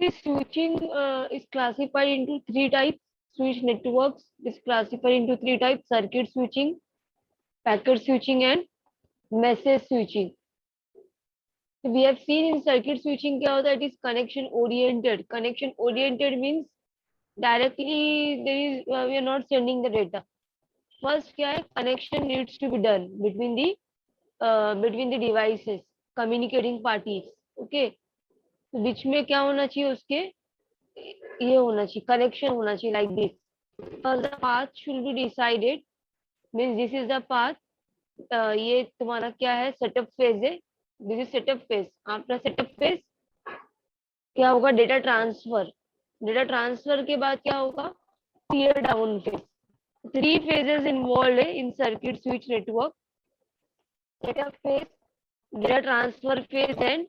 This switching is classified into three types. Switch networks is classified into three types: circuit switching, packet switching, and message switching. So we have seen in circuit switching क्या होता है? It is connection oriented. Connection oriented means directly there is we are not sending the data. First क्या है? Connection needs to be done between the devices, communicating parties. Okay. तो बीच में क्या होना चाहिए उसके? ये होना चाहिए, कनेक्शन होना चाहिए like this. First the path should be decided. Means this is the path. ये तुम्हारा क्या है? सेटअप फेज है. This is setup phase. After setup phase क्या होगा? Data transfer. डेटा ट्रांसफर के बाद क्या होगा? Tear down phase. Three phases involve है in circuit switch network: setup phase, data transfer phase and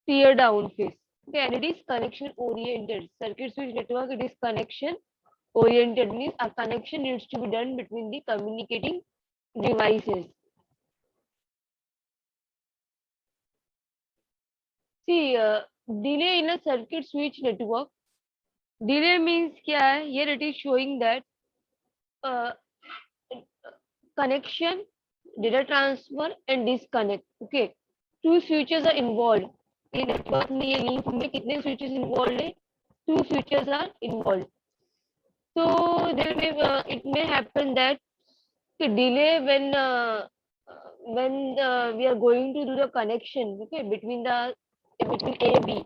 tear down phase. Okay, and it is connection oriented. Circuit switch network, it is connection oriented, means a connection needs to be done between the communicating devices. See, delay in a circuit switch network. Delay means क्या है? Here it is showing that connection, data transfer and disconnect. Okay, two switches are involved. ये network में, ये link में कितने switches involve है? Two switches are involved. So there may it may happen that the delay when we are going to do the connection, okay, between A B.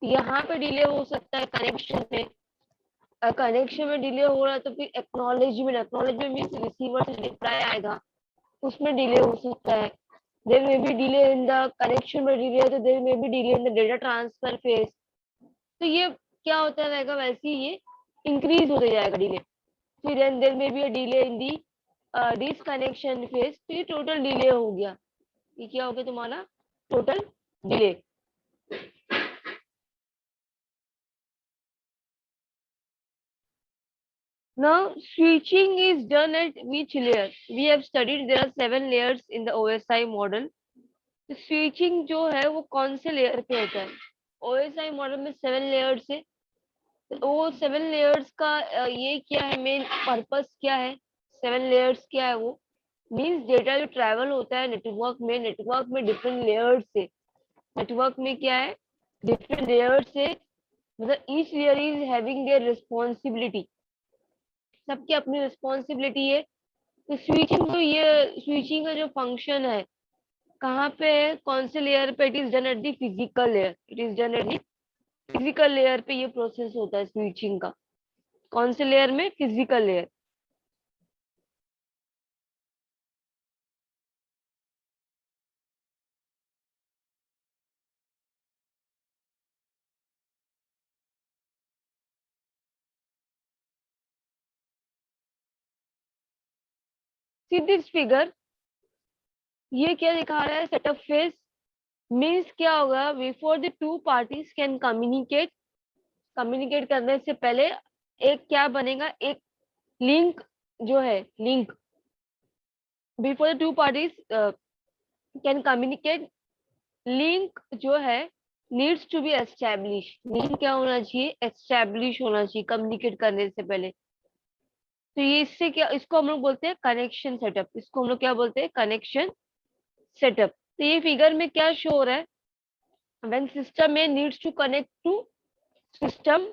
यहाँ पे delay हो सकता है कनेक्शन में. कनेक्शन में डिले हो रहा है तो फिर एक्नॉलेजमेंट मीन्स रिसीवर से रिप्लाई आएगा, उसमें डिले हो सकता है. There may be delay in the connection में डिले है तो there may be delay in the data transfer phase. तो ये क्या होता रहेगा? वैसे ही ये इंक्रीज होते जाएगा डिले. फिर there may be a delay in the disconnection phase. तो ये टोटल डिले हो गया. ये क्या हो गया तुम्हारा? Total delay. Now, switching is done at which layer? We have studied there are 7 layers in the OSI model. तो switching जो है वो कौन से लेयर पे होता है? OSI मॉडल में 7 लेयर्स है. तो वो 7 लेयर्स का ये क्या है? मेन पर्पस क्या है? 7 लेयर्स क्या है? वो मीन्स डेटा जो ट्रैवल होता है नेटवर्क में डिफरेंट लेयर्स है. नेटवर्क में क्या है? डिफरेंट लेयर्स है. मतलब each layer is having their responsibility. सबकी अपनी रिस्पॉन्सिबिलिटी है. तो स्विचिंग का जो फंक्शन है कहाँ पे है? कौन से लेयर पे? It is done at the physical layer. It is done at the physical layer पे ये प्रोसेस होता है स्विचिंग का. कौन से लेयर में? Physical layer. See this figure. ये क्या दिखा रहा है? Setup phase. मीन्स क्या होगा? Before the two parties can communicate करने से पहले एक क्या बनेगा? एक लिंक जो है, link. Before the two parties can communicate, link जो है needs to be establish. Link क्या होना चाहिए? एस्टैब्लिश होना चाहिए कम्युनिकेट करने से पहले. तो ये इससे क्या, इसको हम लोग बोलते हैं कनेक्शन सेटअप. इसको हम लोग क्या बोलते हैं? Connection setup. तो ये फिगर में क्या शो हो रहा है? When system A needs to connect to system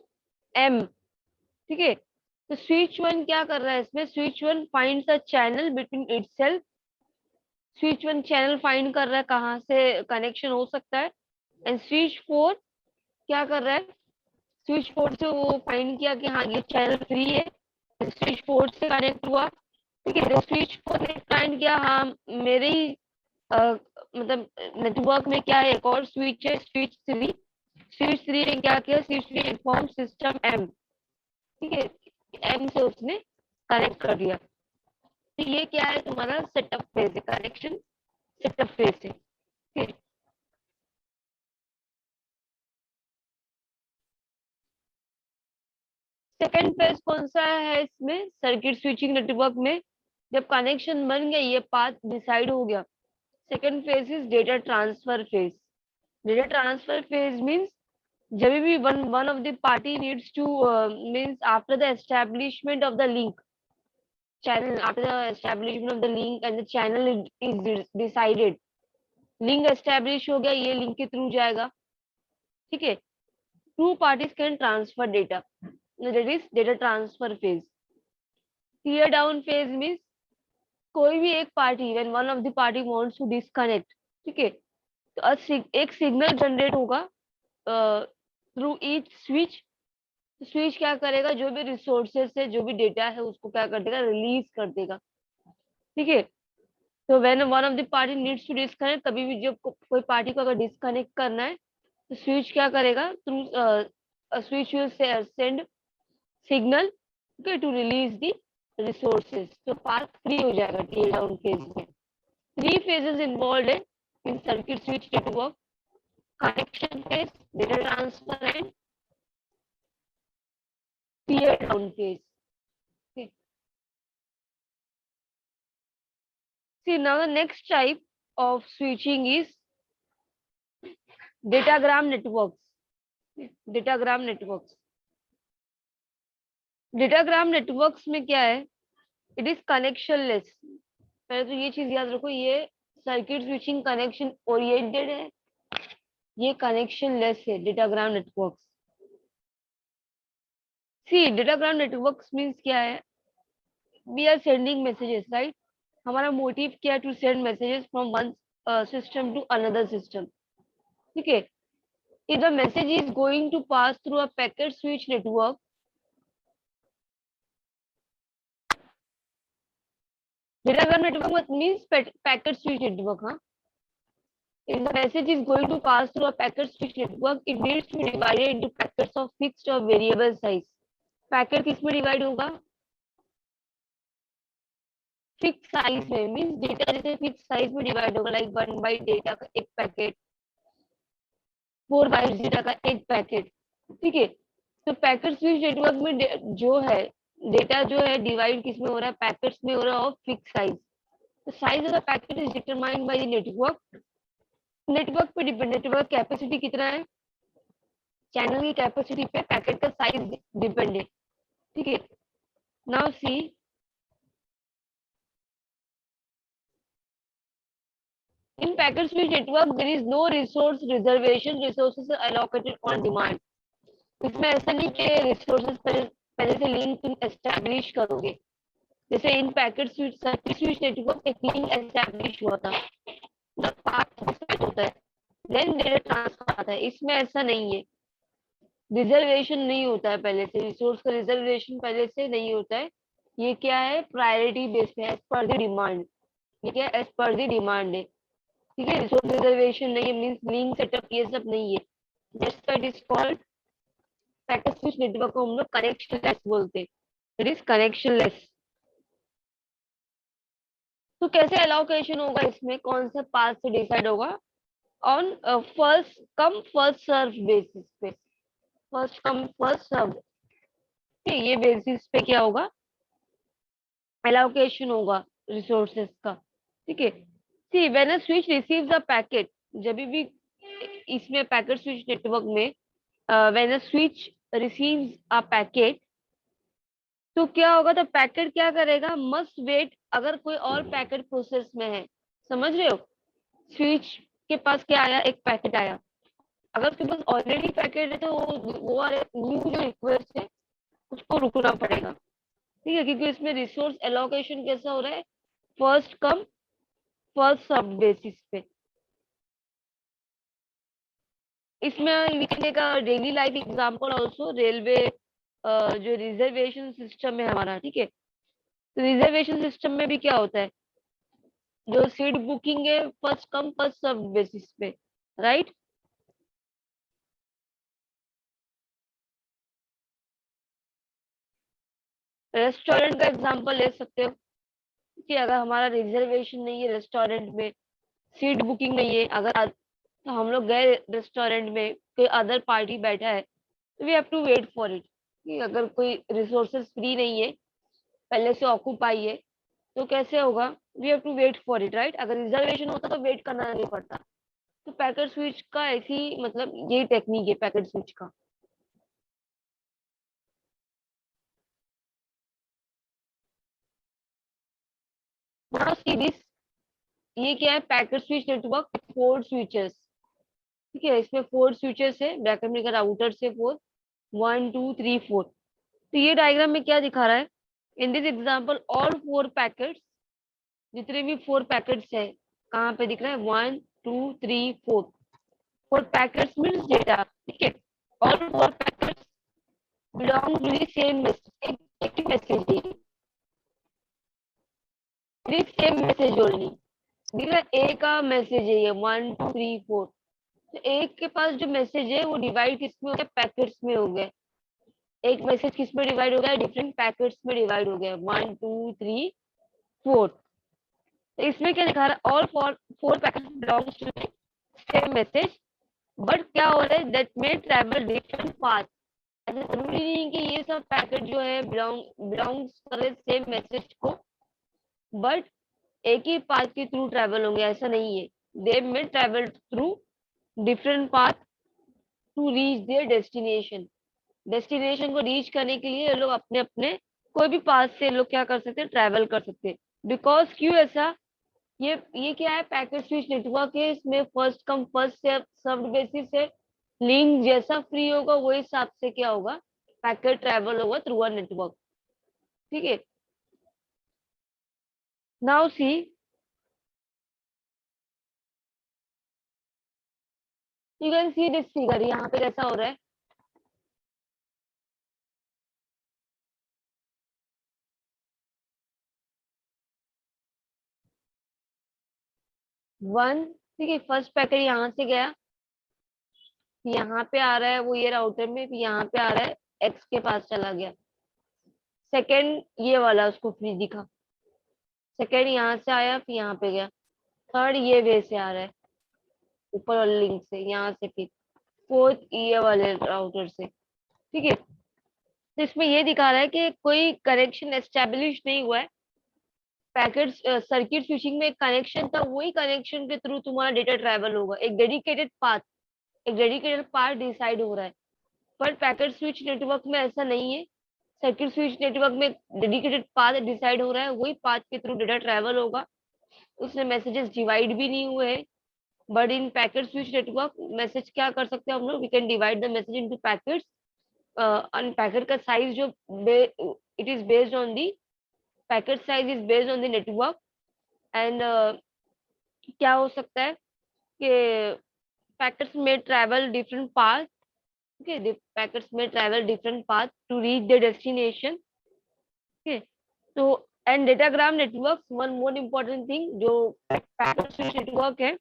M. ठीक है. तो स्विच वन क्या कर रहा है इसमें? Switch one finds a channel between itself. Switch one channel find कर रहा है कहाँ से कनेक्शन हो सकता है. एंड स्विच फोर क्या कर रहा है? स्विच फोर से वो फाइंड किया कि हाँ ये चैनल फ्री है, स्विच फोर से कनेक्ट हुआ. ठीक है. स्विच फोर ने फाइंड किया हाँ मेरे ही मतलब नेटवर्क में क्या है? एक और स्विच है, स्विच थ्री. स्विच थ्री ने क्या किया? Switch three inform system M. ठीक है. एम से उसने कनेक्ट कर दिया. तो ये क्या है? तुम्हारा सेटअप फेज है, कनेक्शन सेटअप फेज है. ठीक है. सेकेंड फेज कौन सा है इसमें? सर्किट स्विचिंग नेटवर्क में जब कनेक्शन बन गया, ये पाथ डिसाइड हो गया, second phase is data transfer phase. Data transfer phase means जब भी one of the party needs to means after the establishment of the link channel, after the establishment of the link and the channel is decided, link establish हो गया, ये link के through जाएगा, ठीक है। Two parties can transfer data, that is data transfer phase. Tear down phase means कोई भी एक party, when one of the party wants to disconnect, ठीक है, तो एक सिग्नल जनरेट होगा थ्रू ईच स्विच। स्विच क्या करेगा, जो भी रिसोर्सेस है, जो भी डेटा है, उसको क्या कर देगा, रिलीज कर देगा, ठीक है। तो when one of the party needs to disconnect, कभी भी जब कोई पार्टी को अगर डिस्कनेक्ट करना है, तो स्विच क्या करेगा, through switch will send signal, okay, to release the resources. तो पाथ फ्री हो जाएगा टीयर डाउन फेज में। थ्री फेजेस इन्वॉल्व है in circuit switch network: connection phase, data transfer and tear down phase. See, now the next type of switching is datagram networks. Datagram networks. Datagram networks में क्या है? It is connectionless. पहले तो ये चीज याद रखो, ये सर्किट स्विचिंग कनेक्शन ओरिएंटेड है, ये कनेक्शनलेस है datagram networks. See, datagram networks means क्या है, we are sending messages, right. हमारा मोटिव क्या है, to send messages from one system to another system, ठीक है। If the message is going to pass through a packet switch network, datagram network means packet switch network, huh? If the message is going to pass through a packet switch network, it needs to be divided into packets of fixed or variable size. Packet किस में divide होगा, fix size में, means data जैसे fix size में divide होगा, like 1 byte data का एक packet, 4 byte data का एक पैकेट, ठीक है। तो पैकेट स्विच नेटवर्क में जो है डेटा जो है डिवाइड किस में हो रहा है, पैकेट्स में हो रहा है, और फिक्स साइज। तो size of the packet is determined by the network. Network पे डिपेंड, नेटवर्क कैपेसिटी कितना है, चैनल की कैपेसिटी पे पैकेट का साइज डिपेंड है, ठीक है। Now see, in packet switch network there is no resource reservation, resources are allocated on demand। इसमें ऐसा नहीं कि रिसोर्सेज पहले से लिंक तुम एस्टैब्लिश करोगे, जैसे in packet switch circuit switch network एक लिंक एस्टैब्लिश हुआ था, द पाथ डिसाइड होता है, देन डेटा ट्रांसफर आता है। इसमें ऐसा नहीं है, रिजर्वेशन नहीं होता है पहले से, रिसोर्स का रिजर्वेशन पहले से नहीं होता है। ये क्या है, प्रायोरिटी बेस्ड है, एज पर द डिमांड। ये क्या है, एज पर द डिमांड है, ठीक है। रिसोर्स रिजर्वेशन नहीं है, मींस लिंक सेटअप ये सब नहीं है। Just it is called packet switch network को हम लोग कनेक्शनलेस बोलते हैं, इट इज कनेक्शनलेस। तो कैसे एलोकेशन होगा, इसमें कौन सा पाथ से डिसाइड होगा, on first come first serve basis पे, फर्स्ट कम फर्स्ट सर्व, ये बेसिस पे क्या होगा, एलोकेशन होगा रिसोर्सेस का, ठीक है। See, when a switch receives a packet, जब भी इसमें पैकेट स्विच नेटवर्क में when a switch receives a packet, तो क्या होगा, तो पैकेट क्या करेगा, मस्ट वेट, अगर कोई और पैकेट प्रोसेस में है, समझ रहे हो। स्विच के पास क्या आया, एक पैकेट आया, अगर उसके पास ऑलरेडी पैकेट है तो वो वाले न्यू जो रिक्वेस्ट है उसको रुकना पड़ेगा, ठीक है, क्योंकि इसमें रिसोर्स एलोकेशन कैसा हो रहा है, first come first serve basis पे। इसमें we can take a daily life example also, railway जो रिजर्वेशन सिस्टम है हमारा, ठीक है। तो रिजर्वेशन सिस्टम में भी क्या होता है, जो सीट बुकिंग है first come first serve basis पे, राइट। रेस्टोरेंट का एग्जांपल ले सकते हो कि अगर हमारा रिजर्वेशन नहीं है रेस्टोरेंट में, सीट बुकिंग नहीं है, अगर तो हम लोग गए रेस्टोरेंट में, कोई अदर पार्टी बैठा है, तो we have to wait for it, कि अगर कोई रिसोर्सेज फ्री नहीं है, पहले से ऑक्यूपाई है, तो कैसे होगा, we have to wait for it, right. अगर रिजर्वेशन होता तो वेट करना नहीं पड़ता, तो पैकेट स्विच का ऐसी मतलब यही टेक्निक है पैकेट स्विच का। नाउ सी दिस, ये क्या है, पैकेट स्विच नेटवर्क 4 स्विचेस। ठीक है, इसमें 4 स्विचेस है, बैकएंड में राउटर से 4, 1 2 3 4। तो ये डायग्राम में क्या दिखा रहा है, in this example all 4 packets, जितने भी 4 पैकेट्स है, कहाँ पे दिख रहा है, 1 2 3 4, 4 पैकेट्स मीन्स डेटा। ठीक है, all 4 packets belong to the same message, एक ही मैसेज है, सेम मैसेज ओनली। दिख रहा है, ए का मैसेज है ये 1 2 3 4। तो एक के पास जो मैसेज है वो डिवाइड किस में हो गया, पैकेट्स में हो गया। एक मैसेज किस में डिवाइड हो गया, डिफरेंट पैकेट्स में डिवाइड हो गया, 1 2 3 4। तो इसमें क्या दिखा रहा है, all 4 packets belongs to same message, but क्या हो रहा है, that may travel different path. ऐसा जरूरी नहीं है कि ये सब पैकेट जो है बिलोंग्स करे सेम मैसेज को, बट एक ही पाथ के थ्रू ट्रैवल होंगे, ऐसा नहीं है। They may travel through different path to reach their destination. Destination को रीच करने के लिए ये लोग अपने अपने कोई भी पाथ से लोग क्या कर सकते हैं, ट्रैवल कर सकते हैं। बिकॉज क्यों ऐसा, ये क्या है, पैकेट स्विच नेटवर्क है, इसमें first come first served basis है। लिंक जैसा फ्री होगा वही हिसाब से क्या होगा, पैकेट ट्रैवल होगा थ्रू अ नेटवर्क। ठीक है, now see, you can see this figure, यहाँ पे कैसा हो रहा है, 1। ठीक है, फर्स्ट पैकेट यहाँ से गया, यहाँ पे आ रहा है वो ये राउटर में, फिर यहाँ पे आ रहा है एक्स के पास चला गया। सेकेंड ये वाला उसको फ्री दिखा, सेकेंड यहाँ से आया फिर यहाँ पे गया। थर्ड ये वे से आ रहा है, ऊपर वाले लिंक से यहाँ से, फिर फोर्थ ये वाले राउटर से। ठीक है, तो इसमें ये दिखा रहा है कि कोई कनेक्शन एस्टेब्लिश नहीं हुआ है। पैकेट सर्किट स्विचिंग में एक कनेक्शन था, वही कनेक्शन के थ्रू तुम्हारा डेटा ट्रैवल होगा, एक डेडिकेटेड पाथ, एक डेडिकेटेड पाथ डिसाइड हो रहा है। पर पैकेट स्विच नेटवर्क में ऐसा नहीं है। सर्किट स्विच नेटवर्क में डेडिकेटेड पाथ डिसाइड हो रहा है, वही पाथ के थ्रू डेटा ट्रैवल होगा, उसमें मैसेजेस डिवाइड भी नहीं हुए हैं। But in packet switch network message क्या कर सकते हैं हम लोग, we can divide the message into packets. Packet का साइज जो it is based on the packet size is based on the network. And क्या हो सकता है कि पैकेट्स में travel different path. Okay, the packets may travel different paths to reach their destination. Okay, so and datagram networks, one more important thing जो packet switch network है,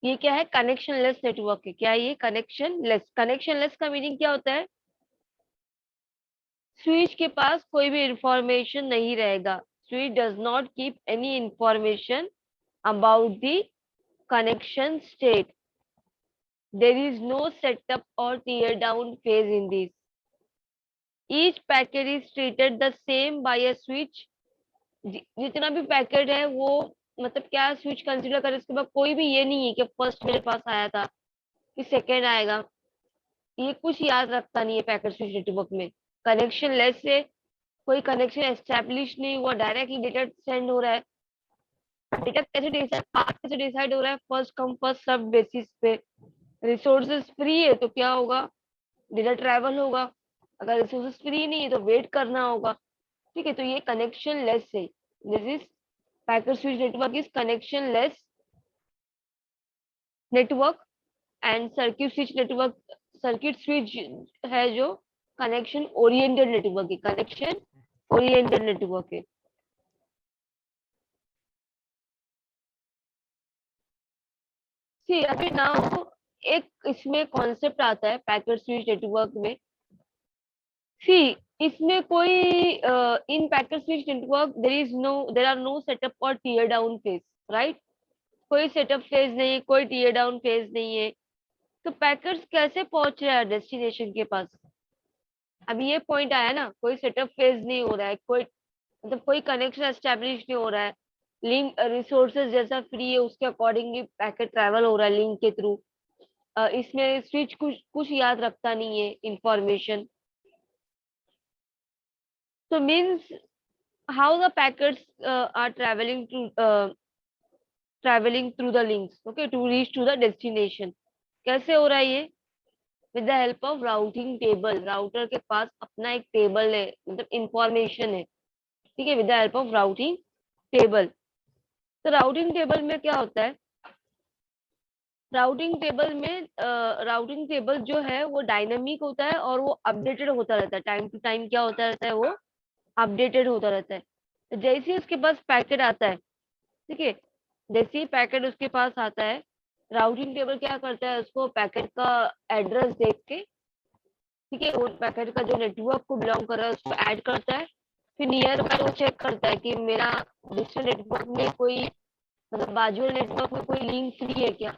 ये क्या है, कनेक्शन लेस नेटवर्क है। क्या है ये, कनेक्शन लेस। कनेक्शन लेस का मीनिंग क्या होता है, स्विच के पास कोई भी इंफॉर्मेशन नहीं रहेगा। Switch does not keep any information about the connection state. There is no setup or tear down phase in this. Each packet is treated the same by a switch। जितना भी packet है वो मतलब क्या switch consider करे, इसके बाद कोई भी ये नहीं है कि फर्स्ट मेरे पास आया था कि सेकेंड आएगा, ये कुछ याद रखता नहीं है पैकेट स्विच नेटवर्क में। कनेक्शन लेस से कोई कनेक्शन एस्टेब्लिश नहीं हुआ, डायरेक्टली डेटा सेंड हो रहा है। डेटा कैसे डिसाइड, पाथ कैसे डिसाइड हो रहा है, first come first serve basis पे। रिसोर्सेज फ्री है तो क्या होगा, डेटा ट्रैवल होगा। अगर रिसोर्सेज फ्री नहीं है तो वेट करना होगा। ठीक है, तो ये कनेक्शन लेस है। This is packet switch network is connection less network. And circuit switch network, circuit switch है जो कनेक्शन ओरिएंटेड नेटवर्क है, कनेक्शन ओरिएंटेड नेटवर्क है। सी अभी नाउ एक इसमें कॉन्सेप्ट आता है पैकेट स्विच नेटवर्क में। सी इसमें कोई in packet switch network there are no setup और टीयर डाउन फेज, राइट। कोई सेटअप फेज नहीं, कोई टीयर डाउन फेज नहीं है। तो पैकेट्स कैसे पहुंच रहा है डेस्टिनेशन के पास, अभी ये पॉइंट आया ना, कोई सेटअप फेज नहीं हो रहा है, कोई मतलब कोई कनेक्शन एस्टेब्लिश नहीं हो रहा है, लिंक रिसोर्सेज जैसा फ्री है उसके अकॉर्डिंगली पैकेट ट्रैवल हो रहा है लिंक के थ्रू। इसमें स्विच कुछ कुछ याद रखता नहीं है इंफॉर्मेशन। तो means how the packets are travelling through the links, okay, to reach to the destination. कैसे हो रहा है ये? With the help of routing table. Router के पास अपना एक टेबल है, मतलब इंफॉर्मेशन है, ठीक है, with the help of routing table. तो राउटिंग टेबल में क्या होता है? राउटिंग टेबल जो है वो डायनामिक होता है और वो अपडेटेड होता रहता है, टाइम टू टाइम क्या होता रहता है, वो अपडेटेड होता रहता है। तो जैसे ही उसके पास पैकेट आता है, ठीक है, जैसे ही पैकेट उसके पास आता है, राउटिंग टेबल क्या करता है, उसको पैकेट का एड्रेस देख के, ठीक है, वो पैकेट का जो नेटवर्क को बिलोंग कर रहा है उसको ऐड करता है। फिर नियर बाय वो चेक करता है कि मेरा दूसरे नेटवर्क में कोई, मतलब बाजू वाले नेटवर्क में कोई लिंक फ्री है क्या,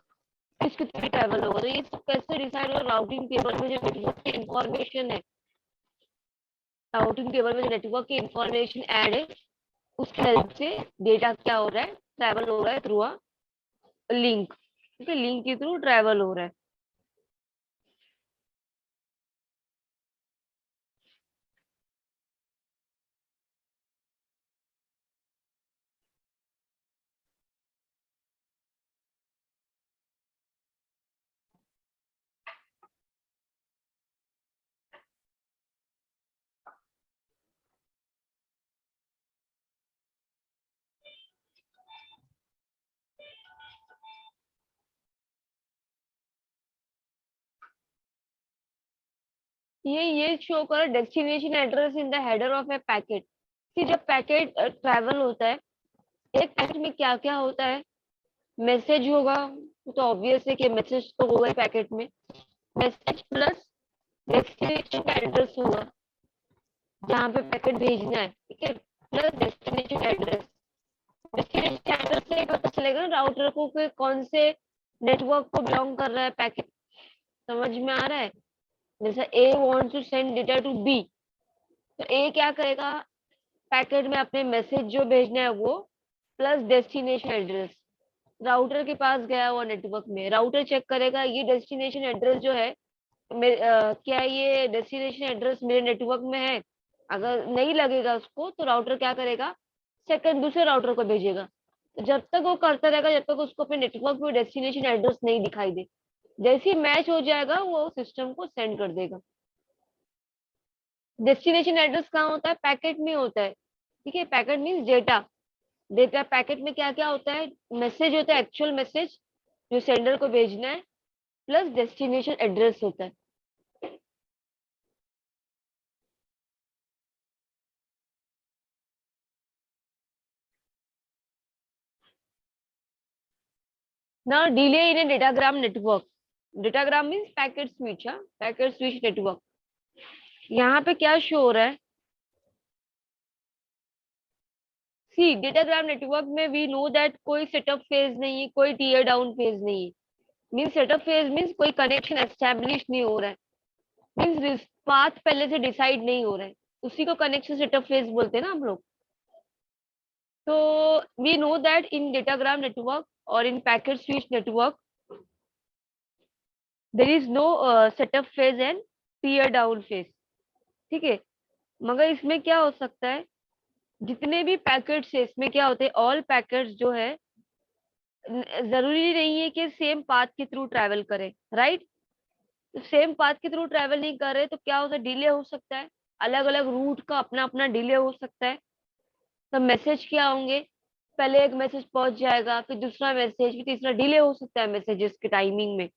किसके थ्रू ट्रैवल होगा। तो ये सब कैसे डिसाइड हो? राउटिंग टेबल में जो नेटवर्क की इंफॉर्मेशन है, राउटिंग टेबल में जो नेटवर्क की इंफॉर्मेशन ऐड है, उसकी हेल्प से डेटा क्या हो रहा है, ट्रैवल हो रहा है थ्रू अ लिंक, ठीक है, लिंक के थ्रू ट्रैवल हो रहा है। ये शो कर destination address in the header of A packet. कि जब पैकेट ट्रैवल होता है, एक पैकेट में क्या क्या होता है? मैसेज होगा, वो तो ऑब्वियस है कि मैसेज तो होगा ही पैकेट में। मैसेज प्लस डेस्टिनेशन एड्रेस होगा, जहाँ पे पैकेट भेजना है, ठीक है, plus destination address. Destination address से ही पता चलेगा ना राउटर को कि कौन से नेटवर्क को बिलोंग कर रहा है पैकेट। समझ में आ रहा है? जैसे A wants to send data to B, तो ए क्या करेगा, पैकेट में अपने मैसेज जो भेजना है वो प्लस डेस्टिनेशन एड्रेस राउटर के पास गया हुआ नेटवर्क में, राउटर चेक करेगा ये डेस्टिनेशन एड्रेस जो है क्या ये डेस्टिनेशन एड्रेस मेरे नेटवर्क में है। अगर नहीं लगेगा उसको तो राउटर क्या करेगा, सेकंड दूसरे राउटर को भेजेगा। तो जब तक वो करता रहेगा, जब तक उसको अपने नेटवर्क में डेस्टिनेशन एड्रेस नहीं दिखाई दे, जैसे ही मैच हो जाएगा वो सिस्टम को सेंड कर देगा। डेस्टिनेशन एड्रेस कहाँ होता है? पैकेट में होता है, ठीक है, packet means data. Data packet में क्या क्या होता है? मैसेज होता है, एक्चुअल मैसेज जो सेंडर को भेजना है, प्लस डेस्टिनेशन एड्रेस होता है। ना delay in A datagram network. Datagram means packet switch, हाँ, पैकेट स्विच नेटवर्क। यहाँ पे क्या शो हो रहा है? सी डेटाग्राम नेटवर्क में वी नो दैट कोई सेटअप फेज नहीं है, कोई टीयर डाउन फेज नहीं है। मीन्स सेटअप फेज मीन्स कोई कनेक्शन एस्टेब्लिश नहीं हो रहा है, मीन्स पाथ पहले से डिसाइड नहीं हो रहा है, उसी को कनेक्शन सेटअप फेज बोलते हैं ना हम लोग। तो we know that in datagram network और in packet switch network there is no setup phase and tear down phase, ठीक है। मगर इसमें क्या हो सकता है, जितने भी पैकेट्स है इसमें क्या होते हैं, ऑल पैकेट्स जो है जरूरी नहीं है कि सेम पाथ के थ्रू ट्रैवल करें, राइट। तो सेम पाथ के थ्रू ट्रैवल नहीं कर रहे तो क्या होता है, डिले हो सकता है, अलग अलग रूट का अपना अपना डिले हो सकता है। तो मैसेज क्या होंगे, पहले एक मैसेज पहुंच जाएगा, फिर दूसरा मैसेज, फिर तीसरा, डिले हो सकता है मैसेजेस के टाइमिंग में,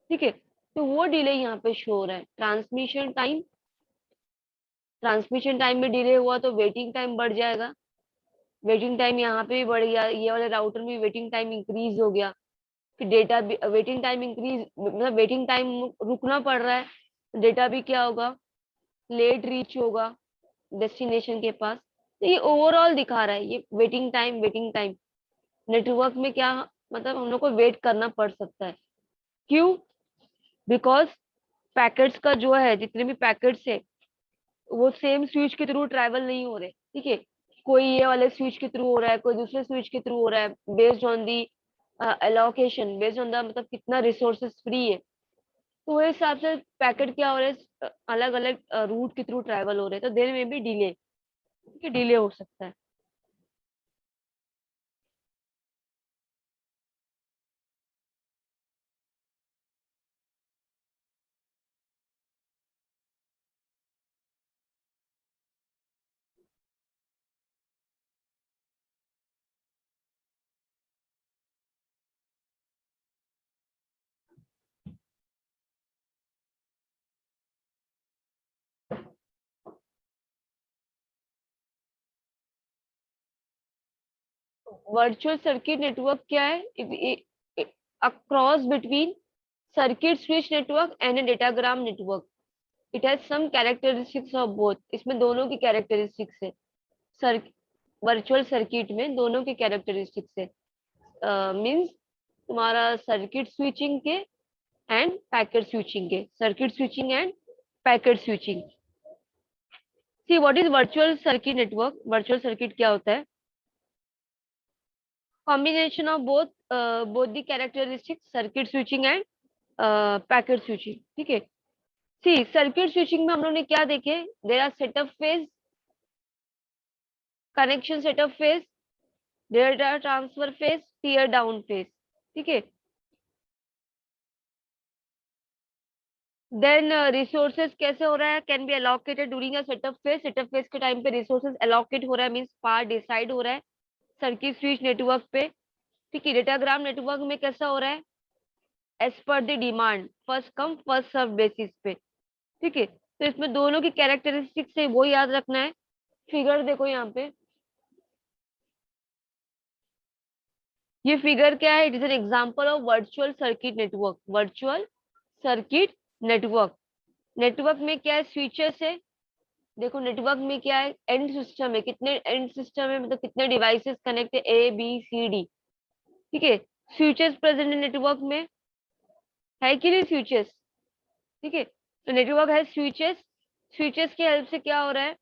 ठीक है। तो वो डिले यहाँ पे शो हो रहा है। ट्रांसमिशन टाइम में डिले हुआ तो वेटिंग टाइम बढ़ जाएगा, वेटिंग टाइम यहाँ पे भी बढ़ गया, ये वाले राउटर में वेटिंग टाइम इंक्रीज हो गया। फिर डेटा भी वेटिंग टाइम इंक्रीज, मतलब वेटिंग टाइम रुकना पड़ रहा है, डेटा भी क्या होगा, लेट रीच होगा डेस्टिनेशन के पास। तो ये ओवरऑल दिखा रहा है, ये वेटिंग टाइम नेटवर्क में क्या, मतलब हम लोग को वेट करना पड़ सकता है। क्यों? बिकॉज पैकेट्स का जो है, जितने भी पैकेट्स है वो सेम स्विच के थ्रू ट्रैवल नहीं हो रहे, ठीक है। कोई ये वाले स्विच के थ्रू हो रहा है, कोई दूसरे स्विच के थ्रू हो रहा है, based on the allocation, based on the मतलब कितना रिसोर्सेस फ्री है, तो वो हिसाब से पैकेट क्या हो रहा है, अलग अलग रूट के थ्रू ट्रैवल हो रहे हैं, तो देर में भी डिले, कि डिले हो सकता है। वर्चुअल सर्किट नेटवर्क क्या है? Across between circuit switch network and a datagram network. It has some characteristics of both, इसमें दोनों की कैरेक्टरिस्टिक्स है। सर वर्चुअल सर्किट में दोनों की कैरेक्टरिस्टिक्स है, मींस तुम्हारा सर्किट स्विचिंग के एंड पैकेट स्विचिंग के, circuit switching end packet switching. See what is virtual circuit network? Virtual circuit क्या होता है? Combination of both the characteristics circuit switching end packet switching, ठीक है। सी सर्किट स्विचिंग में हम लोग ने क्या देखे, there are setup phase, connection setup phase, data transfer phase, tear down phase, ठीक है। देन रिसोर्सेज कैसे हो रहा है, can be allocated during a setup phase. Setup phase के टाइम पे रिसोर्सेज एलोकेट हो रहा है, मींस पार्ट डिसाइड हो रहा है सर्किट स्विच नेटवर्क पे, ठीक है। डेटाग्राम नेटवर्क में कैसा हो रहा है, as per the demand, first come first serve basis पे, ठीक है। तो इसमें दोनों की कैरेक्टरिस्टिक्स है वो याद रखना है। फिगर देखो यहाँ पे, ये फिगर क्या है, it is an example of virtual circuit network. Virtual circuit network, network में क्या है, स्विचेस है। देखो नेटवर्क में क्या है, एंड सिस्टम है, कितने एंड सिस्टम है, मतलब कितने डिवाइसेस कनेक्ट है, ए बी सी डी, ठीक है। स्विचेस प्रेजेंट है नेटवर्क में, है कि नहीं स्विचेस, ठीक है। तो नेटवर्क है स्विचेस, स्विचेस की हेल्प से क्या हो रहा है,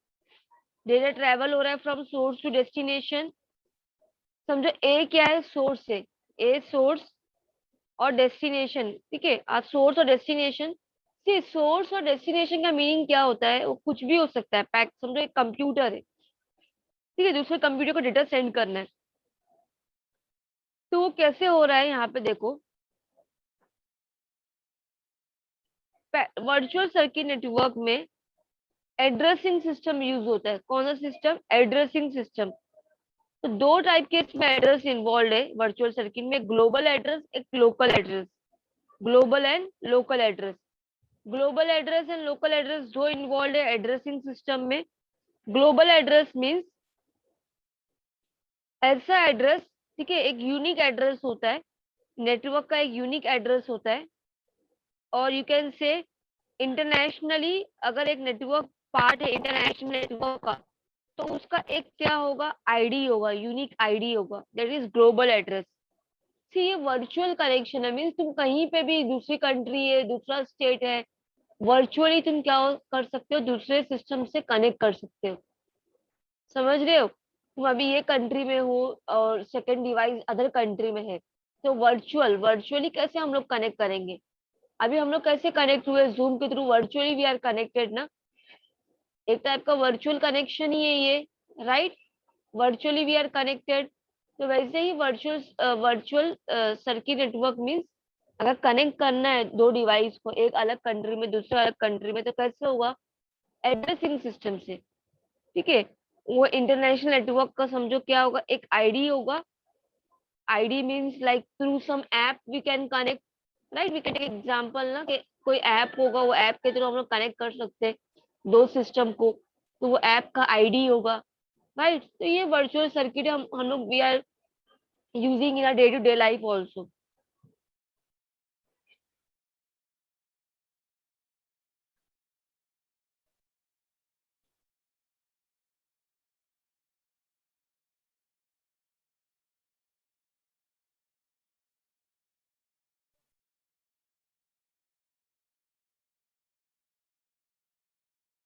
डेटा ट्रेवल हो रहा है फ्रॉम सोर्स टू डेस्टिनेशन। समझो ए क्या है, सोर्स है, ए सोर्स और डेस्टिनेशन, ठीक है। आज सोर्स और डेस्टिनेशन, सी सोर्स और डेस्टिनेशन का मीनिंग क्या होता है, वो कुछ भी हो सकता है। पैक समझो एक कंप्यूटर है, ठीक है, दूसरे कंप्यूटर को डेटा सेंड करना है, तो वो कैसे हो रहा है, यहाँ पे देखो वर्चुअल सर्किट नेटवर्क में एड्रेसिंग सिस्टम यूज होता है। कौन सा सिस्टम, एड्रेसिंग सिस्टम। तो दो टाइप के इसमें एड्रेस इन्वॉल्व है वर्चुअल सर्किट में, ग्लोबल एड्रेस, एक local address. Global and local address, global address and local address जो इन्वॉल्व है एड्रेसिंग सिस्टम में। ग्लोबल एड्रेस मींस ऐसा एड्रेस, ठीक है, एक यूनिक एड्रेस होता है, नेटवर्क का एक यूनिक एड्रेस होता है। और यू कैन से इंटरनेशनली, अगर एक नेटवर्क पार्ट है इंटरनेशनल नेटवर्क का, तो उसका एक क्या होगा, आईडी होगा, यूनिक आईडी होगा, दैट इज ग्लोबल एड्रेस। सी ये वर्चुअल कनेक्शन है, मीन्स तुम कहीं पे भी, दूसरी कंट्री है, दूसरा स्टेट है, वर्चुअली तुम क्या कर सकते हो, दूसरे सिस्टम से कनेक्ट कर सकते हो। समझ रहे हो, तुम अभी ये कंट्री में हो और सेकंड डिवाइस अदर कंट्री में है, तो वर्चुअली कैसे हम लोग कनेक्ट करेंगे। अभी हम लोग कैसे कनेक्ट हुए, जूम के थ्रू, वर्चुअली वी आर कनेक्टेड ना, एक टाइप का वर्चुअल कनेक्शन ही है ये, right. Virtually we are connected. तो वैसे ही वर्चुअल सर्किट नेटवर्क मींस अगर कनेक्ट करना है दो डिवाइस को, एक अलग कंट्री में दूसरे अलग कंट्री में, तो कैसे होगा, एड्रेसिंग सिस्टम से, ठीक है। वो इंटरनेशनल नेटवर्क का समझो क्या होगा, एक आईडी होगा। ID means like through some app we can connect, right. We can take example ना, कि कोई ऐप होगा, वो ऐप के थ्रू हम लोग कनेक्ट कर सकते हैं दो सिस्टम को, तो वो ऐप का आईडी होगा, राइट। तो ये वर्चुअल सर्किट हम लोग we are using in a day to day life also.